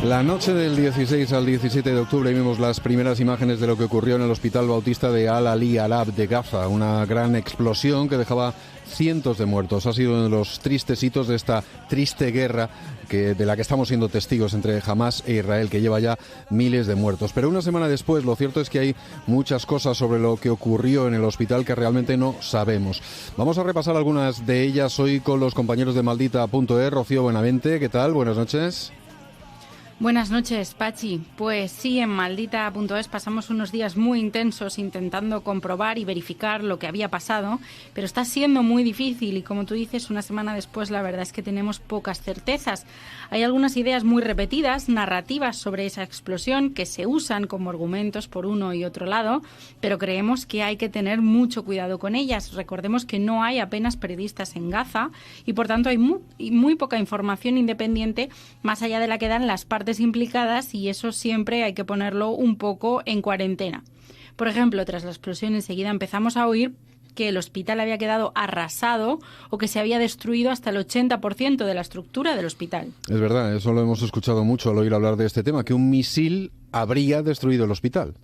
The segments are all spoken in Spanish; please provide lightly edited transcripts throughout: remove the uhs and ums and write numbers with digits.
La noche del 16 al 17 de octubre vimos las primeras imágenes de lo que ocurrió en el Hospital Bautista de Al-Ali Al-Ab de Gaza, una gran explosión que dejaba cientos de muertos. Ha sido uno de los tristes hitos de esta triste guerra de la que estamos siendo testigos entre Hamás e Israel, que lleva ya miles de muertos. Pero una semana después, lo cierto es que hay muchas cosas sobre lo que ocurrió en el hospital que realmente no sabemos. Vamos a repasar algunas de ellas hoy con los compañeros de Maldita.es. Rocío Buenavente, ¿qué tal? Buenas noches. Buenas noches, Pachi. Pues sí, en Maldita.es pasamos unos días muy intensos intentando comprobar y verificar lo que había pasado, pero está siendo muy difícil y, como tú dices, una semana después la verdad es que tenemos pocas certezas. Hay algunas ideas muy repetidas, narrativas sobre esa explosión que se usan como argumentos por uno y otro lado, pero creemos que hay que tener mucho cuidado con ellas. Recordemos que no hay apenas periodistas en Gaza y, por tanto, hay muy poca información independiente más allá de la que dan las partes implicadas, y eso siempre hay que ponerlo un poco en cuarentena. Por ejemplo, tras la explosión enseguida empezamos a oír que el hospital había quedado arrasado o que se había destruido hasta el 80% de la estructura del hospital. Es verdad, eso lo hemos escuchado mucho al oír hablar de este tema, que un misil habría destruido el hospital.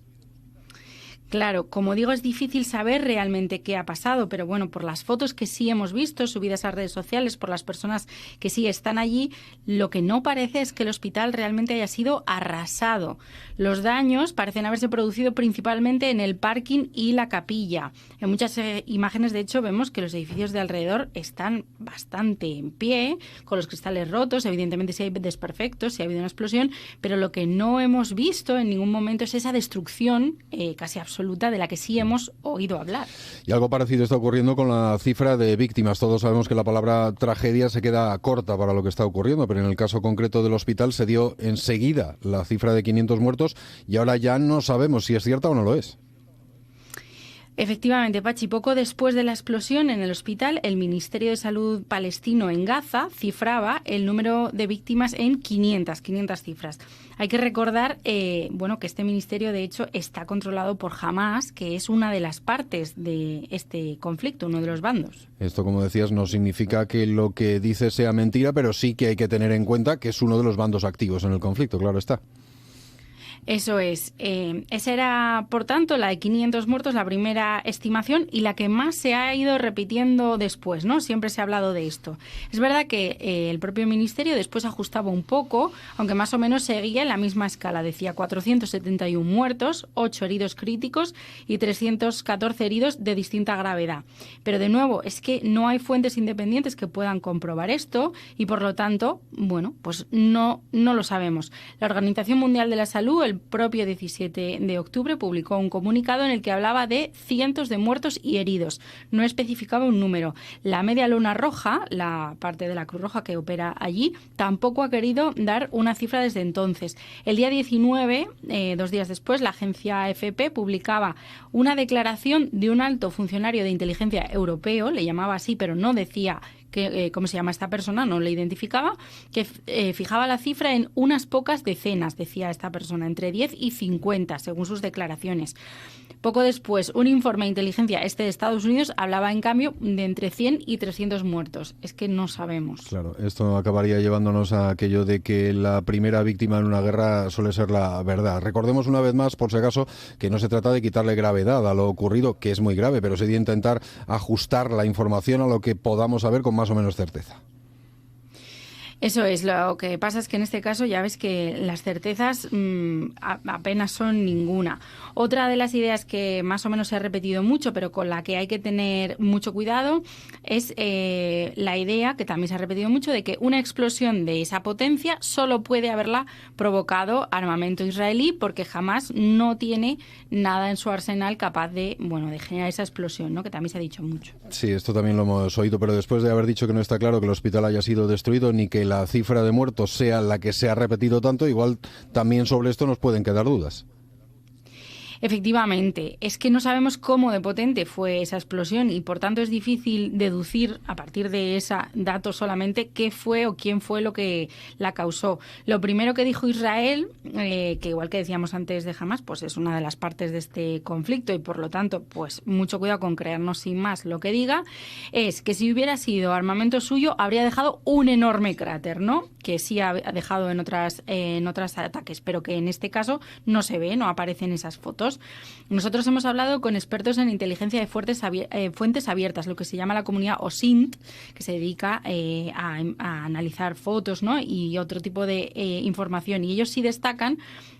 Claro, como digo, es difícil saber realmente qué ha pasado, pero bueno, por las fotos que sí hemos visto subidas a redes sociales, por las personas que sí están allí, lo que no parece es que el hospital realmente haya sido arrasado. Los daños parecen haberse producido principalmente en el parking y la capilla. En muchas imágenes, de hecho, vemos que los edificios de alrededor están bastante en pie, con los cristales rotos. Evidentemente, sí hay desperfectos, sí ha habido una explosión, pero lo que no hemos visto en ningún momento es esa destrucción casi absoluta de la que sí hemos oído hablar. Y algo parecido está ocurriendo con la cifra de víctimas. Todos sabemos que la palabra tragedia se queda corta para lo que está ocurriendo, pero en el caso concreto del hospital se dio enseguida la cifra de 500 muertos y ahora ya no sabemos si es cierta o no lo es. Efectivamente, Pachi, poco después de la explosión en el hospital, el Ministerio de Salud palestino en Gaza cifraba el número de víctimas en 500 cifras. Hay que recordar que este ministerio, de hecho, está controlado por Hamás, que es una de las partes de este conflicto, uno de los bandos. Esto, como decías, no significa que lo que dice sea mentira, pero sí que hay que tener en cuenta que es uno de los bandos activos en el conflicto, claro está. Eso es. Esa era, por tanto, la de 500 muertos, la primera estimación y la que más se ha ido repitiendo después, ¿no? Siempre se ha hablado de esto. Es verdad que el propio ministerio después ajustaba un poco, aunque más o menos seguía en la misma escala. Decía 471 muertos, 8 heridos críticos y 314 heridos de distinta gravedad. Pero, de nuevo, es que no hay fuentes independientes que puedan comprobar esto y, por lo tanto, pues no lo sabemos. La Organización Mundial de la Salud, el propio 17 de octubre, publicó un comunicado en el que hablaba de cientos de muertos y heridos. No especificaba un número. La Media Luna Roja, la parte de la Cruz Roja que opera allí, tampoco ha querido dar una cifra desde entonces. El día 19, 2 días después, la agencia AFP publicaba una declaración de un alto funcionario de inteligencia europeo, le llamaba así, pero no decía cómo se llama esta persona, no le identificaba, que fijaba la cifra en unas pocas decenas, decía esta persona, entre 10 y 50, según sus declaraciones. Poco después, un informe de inteligencia de Estados Unidos hablaba, en cambio, de entre 100 y 300 muertos. Es que no sabemos. Claro, esto acabaría llevándonos a aquello de que la primera víctima en una guerra suele ser la verdad. Recordemos una vez más, por si acaso, que no se trata de quitarle gravedad a lo ocurrido, que es muy grave, pero sí de intentar ajustar la información a lo que podamos saber con más o menos certeza. Eso es, lo que pasa es que en este caso ya ves que las certezas apenas son ninguna. Otra de las ideas que más o menos se ha repetido mucho, pero con la que hay que tener mucho cuidado, es la idea, que también se ha repetido mucho, de que una explosión de esa potencia solo puede haberla provocado armamento israelí, porque jamás no tiene nada en su arsenal capaz de generar esa explosión, ¿no? Que también se ha dicho mucho. Sí, esto también lo hemos oído, pero después de haber dicho que no está claro que el hospital haya sido destruido ni que la cifra de muertos sea la que se ha repetido tanto, igual también sobre esto nos pueden quedar dudas. Efectivamente, es que no sabemos cómo de potente fue esa explosión y por tanto es difícil deducir a partir de ese dato solamente qué fue o quién fue lo que la causó. Lo primero que dijo Israel, que igual que decíamos antes de Hamás, pues es una de las partes de este conflicto y por lo tanto pues mucho cuidado con creernos sin más lo que diga, es que si hubiera sido armamento suyo habría dejado un enorme cráter, ¿no? Que sí ha dejado en otros ataques, pero que en este caso no se ve, no aparecen esas fotos. Nosotros hemos hablado con expertos en inteligencia de fuentes abiertas, lo que se llama la comunidad OSINT, que se dedica a analizar fotos, ¿no? Y otro tipo de información. Y ellos sí destacan,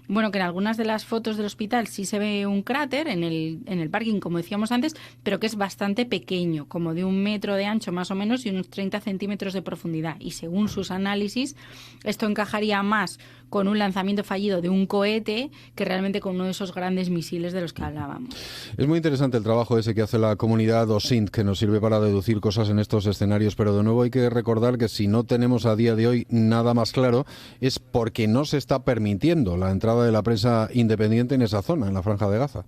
bueno, que en algunas de las fotos del hospital sí se ve un cráter en el parking, como decíamos antes, pero que es bastante pequeño, como de 1 metro de ancho más o menos y unos 30 centímetros de profundidad. Y según sus análisis, esto encajaría más con un lanzamiento fallido de un cohete que realmente con uno de esos grandes misiles de los que hablábamos. Es muy interesante el trabajo ese que hace la comunidad OSINT, que nos sirve para deducir cosas en estos escenarios, pero de nuevo hay que recordar que si no tenemos a día de hoy nada más claro, es porque no se está permitiendo la entrada de la prensa independiente en esa zona, en la Franja de Gaza.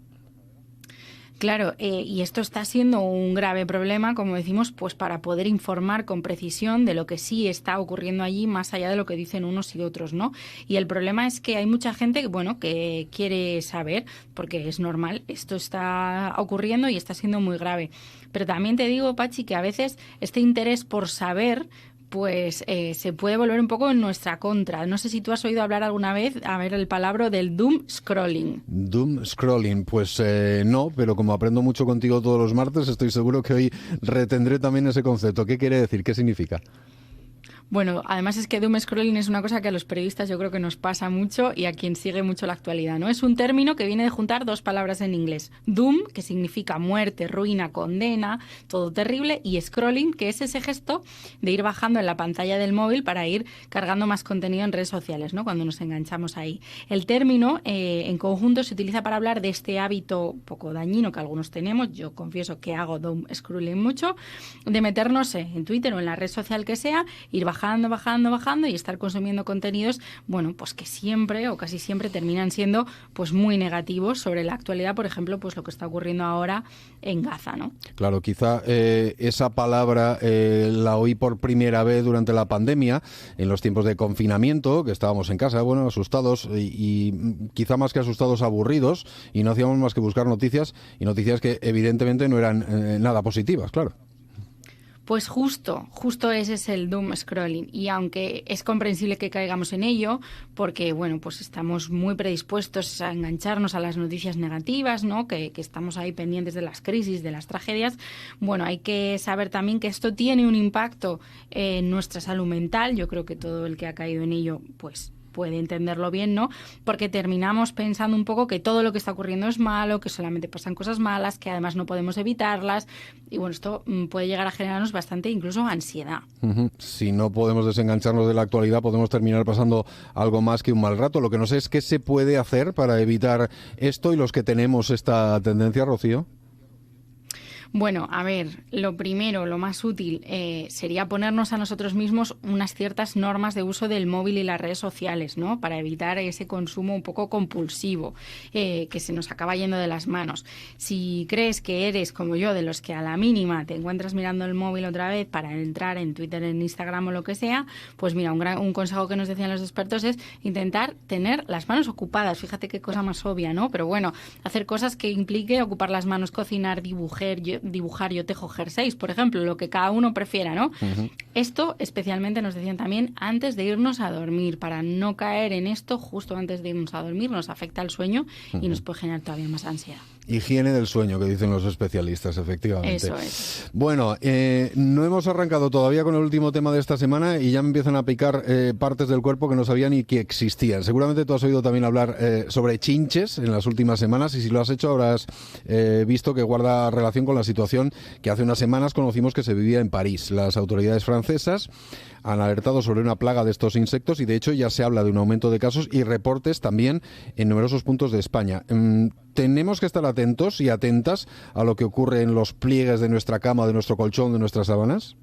Claro, y esto está siendo un grave problema, como decimos, pues para poder informar con precisión de lo que sí está ocurriendo allí, más allá de lo que dicen unos y otros, ¿no? Y el problema es que hay mucha gente, bueno, que quiere saber, porque es normal, esto está ocurriendo y está siendo muy grave. Pero también te digo, Pachi, que a veces este interés por saber pues se puede volver un poco en nuestra contra. No sé si tú has oído hablar alguna vez, a ver, el palabra del doom scrolling. Doom scrolling, pues no, pero como aprendo mucho contigo todos los martes, estoy seguro que hoy retendré también ese concepto. ¿Qué quiere decir? ¿Qué significa? Bueno, además es que doom scrolling es una cosa que a los periodistas yo creo que nos pasa mucho y a quien sigue mucho la actualidad, ¿no? Es un término que viene de juntar dos palabras en inglés. Doom, que significa muerte, ruina, condena, todo terrible, y scrolling, que es ese gesto de ir bajando en la pantalla del móvil para ir cargando más contenido en redes sociales, ¿no? Cuando nos enganchamos ahí. El término en conjunto se utiliza para hablar de este hábito poco dañino que algunos tenemos, yo confieso que hago doom scrolling mucho, de meternos en Twitter o en la red social que sea, ir bajando y estar consumiendo contenidos, bueno, pues que siempre o casi siempre terminan siendo pues muy negativos sobre la actualidad, por ejemplo, pues lo que está ocurriendo ahora en Gaza, ¿no? Claro, quizá esa palabra la oí por primera vez durante la pandemia, en los tiempos de confinamiento, que estábamos en casa, bueno, asustados y quizá más que asustados, aburridos, y no hacíamos más que buscar noticias, y noticias que evidentemente no eran nada positivas, claro. Pues justo ese es el doom scrolling, y aunque es comprensible que caigamos en ello, porque bueno, pues estamos muy predispuestos a engancharnos a las noticias negativas, ¿no? Que estamos ahí pendientes de las crisis, de las tragedias, bueno, hay que saber también que esto tiene un impacto en nuestra salud mental. Yo creo que todo el que ha caído en ello, pues puede entenderlo bien, ¿no? Porque terminamos pensando un poco que todo lo que está ocurriendo es malo, que solamente pasan cosas malas, que además no podemos evitarlas. Y bueno, esto puede llegar a generarnos bastante incluso ansiedad. Si no podemos desengancharnos de la actualidad, podemos terminar pasando algo más que un mal rato. Lo que no sé es qué se puede hacer para evitar esto, y los que tenemos esta tendencia, Rocío. Bueno, a ver, lo primero, lo más útil sería ponernos a nosotros mismos unas ciertas normas de uso del móvil y las redes sociales, ¿no? Para evitar ese consumo un poco compulsivo, que se nos acaba yendo de las manos. Si crees que eres como yo, de los que a la mínima te encuentras mirando el móvil otra vez para entrar en Twitter, en Instagram o lo que sea, pues mira, un consejo que nos decían los expertos es intentar tener las manos ocupadas. Fíjate qué cosa más obvia, ¿no? Pero bueno, hacer cosas que implique ocupar las manos, cocinar, dibujar, yo tejo jerseys, por ejemplo, lo que cada uno prefiera, ¿no? Uh-huh. Esto especialmente nos decían también antes de irnos a dormir, para no caer en esto justo antes de irnos a dormir, nos afecta el sueño y nos puede generar todavía más ansiedad. Higiene del sueño, que dicen los especialistas, efectivamente. Eso es. Bueno, no hemos arrancado todavía con el último tema de esta semana y ya me empiezan a picar partes del cuerpo que no sabía ni que existían. Seguramente tú has oído también hablar sobre chinches en las últimas semanas, y si lo has hecho habrás visto que guarda relación con la situación que hace unas semanas conocimos que se vivía en París. Las autoridades francesas han alertado sobre una plaga de estos insectos y de hecho ya se habla de un aumento de casos y reportes también en numerosos puntos de España. Tenemos que estar atentos y atentas a lo que ocurre en los pliegues de nuestra cama, de nuestro colchón, de nuestras sábanas.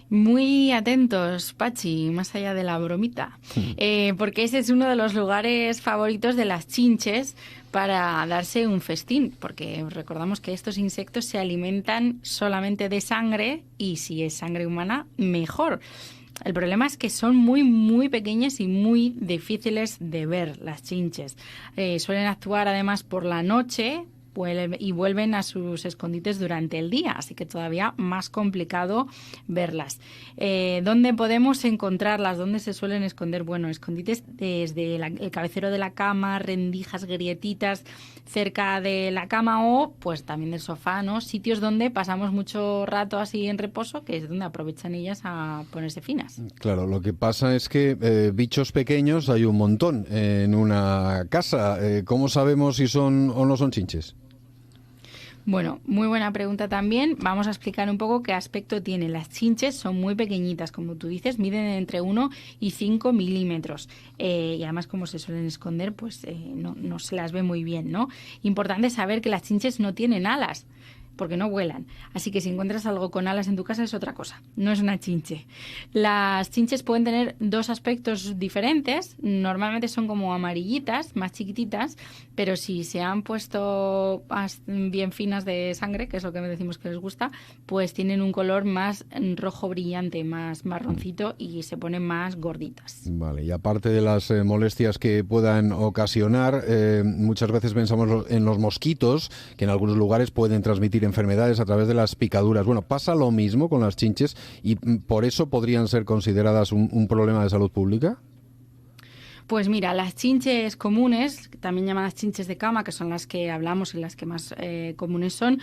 Muy atentos, Pachi, más allá de la bromita, porque ese es uno de los lugares favoritos de las chinches para darse un festín, porque recordamos que estos insectos se alimentan solamente de sangre y si es sangre humana, mejor. El problema es que son muy, muy pequeñas y muy difíciles de ver las chinches. Suelen actuar además por la noche y vuelven a sus escondites durante el día, así que todavía más complicado verlas. ¿Dónde podemos encontrarlas? ¿Dónde se suelen esconder? Bueno, escondites desde el cabecero de la cama, rendijas, grietitas cerca de la cama o pues también del sofá, ¿no? Sitios donde pasamos mucho rato así en reposo, que es donde aprovechan ellas a ponerse finas. Claro, lo que pasa es que bichos pequeños hay un montón en una casa. ¿Cómo sabemos si son o no son chinches? Bueno, muy buena pregunta también. Vamos a explicar un poco qué aspecto tienen. Las chinches son muy pequeñitas, como tú dices, miden entre 1 y 5 milímetros. Y además, como se suelen esconder, pues no se las ve muy bien, ¿no? Importante saber que las chinches no tienen alas, porque no vuelan. Así que si encuentras algo con alas en tu casa es otra cosa, no es una chinche. Las chinches pueden tener dos aspectos diferentes, normalmente son como amarillitas, más chiquititas, pero si se han puesto bien finas de sangre, que es lo que decimos que les gusta, pues tienen un color más rojo brillante, más marroncito y se ponen más gorditas. Vale, y aparte de las molestias que puedan ocasionar, muchas veces pensamos en los mosquitos, que en algunos lugares pueden transmitir enfermedades a través de las picaduras. Bueno, pasa lo mismo con las chinches y por eso podrían ser consideradas un problema de salud pública. Pues mira, las chinches comunes, también llamadas chinches de cama, que son las que hablamos y las que más comunes son,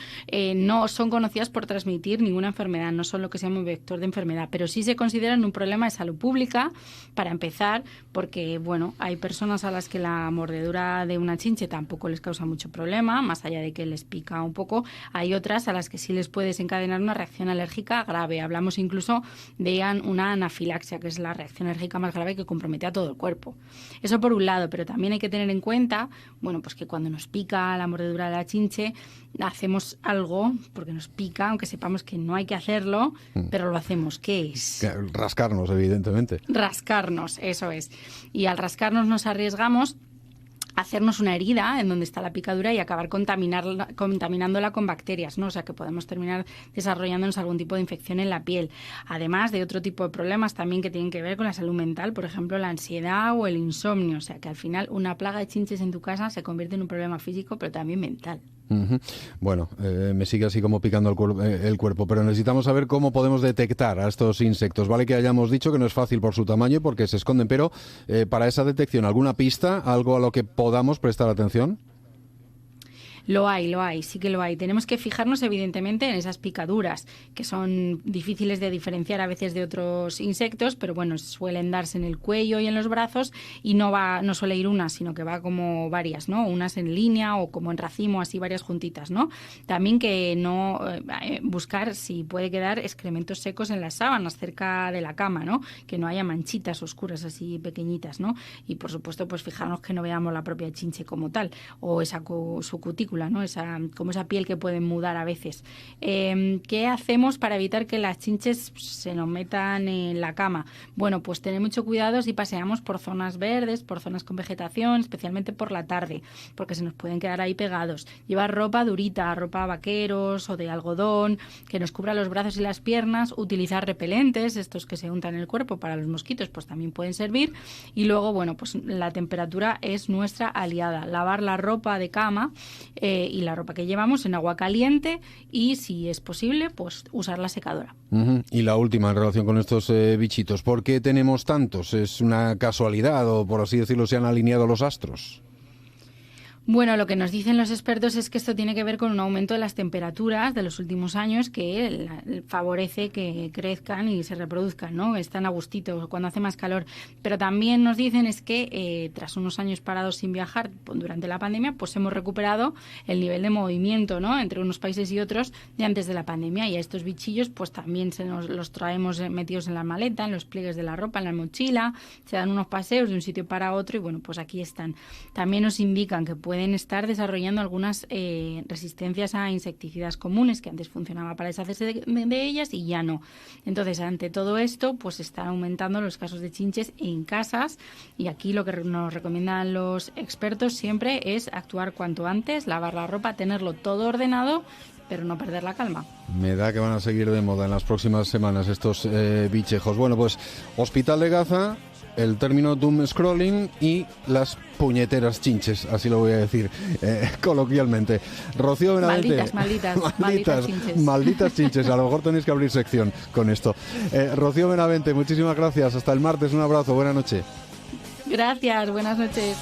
no son conocidas por transmitir ninguna enfermedad, no son lo que se llama un vector de enfermedad, pero sí se consideran un problema de salud pública, para empezar, porque bueno, hay personas a las que la mordedura de una chinche tampoco les causa mucho problema, más allá de que les pica un poco, hay otras a las que sí les puede desencadenar una reacción alérgica grave. Hablamos incluso de una anafilaxia, que es la reacción alérgica más grave que compromete a todo el cuerpo. Eso por un lado, pero también hay que tener en cuenta, bueno, pues que cuando nos pica la mordedura de la chinche, hacemos algo porque nos pica, aunque sepamos que no hay que hacerlo, pero lo hacemos. ¿Qué es? Rascarnos, evidentemente. Rascarnos, eso es. Y al rascarnos nos arriesgamos hacernos una herida en donde está la picadura y acabar contaminándola con bacterias, ¿no? O sea que podemos terminar desarrollándonos algún tipo de infección en la piel. Además de otro tipo de problemas también que tienen que ver con la salud mental, por ejemplo, la ansiedad o el insomnio. O sea que al final una plaga de chinches en tu casa se convierte en un problema físico, pero también mental. Bueno, me sigue así como picando el cuerpo, pero necesitamos saber cómo podemos detectar a estos insectos. Vale que hayamos dicho que no es fácil por su tamaño y porque se esconden, pero para esa detección, ¿alguna pista, algo a lo que podamos prestar atención? Lo hay, sí que lo hay. Tenemos que fijarnos evidentemente en esas picaduras, que son difíciles de diferenciar a veces de otros insectos, pero bueno, suelen darse en el cuello y en los brazos y no suele ir una, sino que va como varias, ¿no? Unas en línea o como en racimo, así varias juntitas, ¿no? También que no buscar si puede quedar excrementos secos en las sábanas cerca de la cama, ¿no? Que no haya manchitas oscuras así pequeñitas, ¿no? Y por supuesto, pues fijarnos que no veamos la propia chinche como tal o su cutícula, ¿no? Esa piel que pueden mudar a veces. ¿Qué hacemos para evitar que las chinches se nos metan en la cama? Bueno, pues tener mucho cuidado si paseamos por zonas verdes, por zonas con vegetación, especialmente por la tarde, porque se nos pueden quedar ahí pegados. Llevar ropa durita, ropa vaqueros o de algodón, que nos cubra los brazos y las piernas, utilizar repelentes, estos que se untan en el cuerpo para los mosquitos, pues también pueden servir. Y luego, bueno, pues la temperatura es nuestra aliada. Lavar la ropa de cama y la ropa que llevamos en agua caliente y, si es posible, pues usar la secadora. Y la última en relación con estos bichitos. ¿Por qué tenemos tantos? ¿Es una casualidad o, por así decirlo, se han alineado los astros? Bueno, lo que nos dicen los expertos es que esto tiene que ver con un aumento de las temperaturas de los últimos años que favorece que crezcan y se reproduzcan, ¿no? Están a gustito cuando hace más calor. Pero también nos dicen es que tras unos años parados sin viajar durante la pandemia, pues hemos recuperado el nivel de movimiento, ¿no? Entre unos países y otros de antes de la pandemia. Y a estos bichillos pues también los traemos metidos en la maleta, en los pliegues de la ropa, en la mochila. Se dan unos paseos de un sitio para otro y bueno, pues aquí están. También nos indican que pueden pueden estar desarrollando algunas resistencias a insecticidas comunes, que antes funcionaba para deshacerse de ellas y ya no. Entonces, ante todo esto, pues están aumentando los casos de chinches en casas, y aquí lo que nos recomiendan los expertos siempre es actuar cuanto antes, lavar la ropa, tenerlo todo ordenado, pero no perder la calma. Me da que van a seguir de moda en las próximas semanas estos bichejos. Bueno, pues Hospital de Gaza, el término doom scrolling y las puñeteras chinches, así lo voy a decir coloquialmente. Rocío Benavente. Malditas chinches. A lo mejor tenéis que abrir sección con esto. Rocío Benavente, muchísimas gracias. Hasta el martes. Un abrazo. Buenas noches. Gracias. Buenas noches.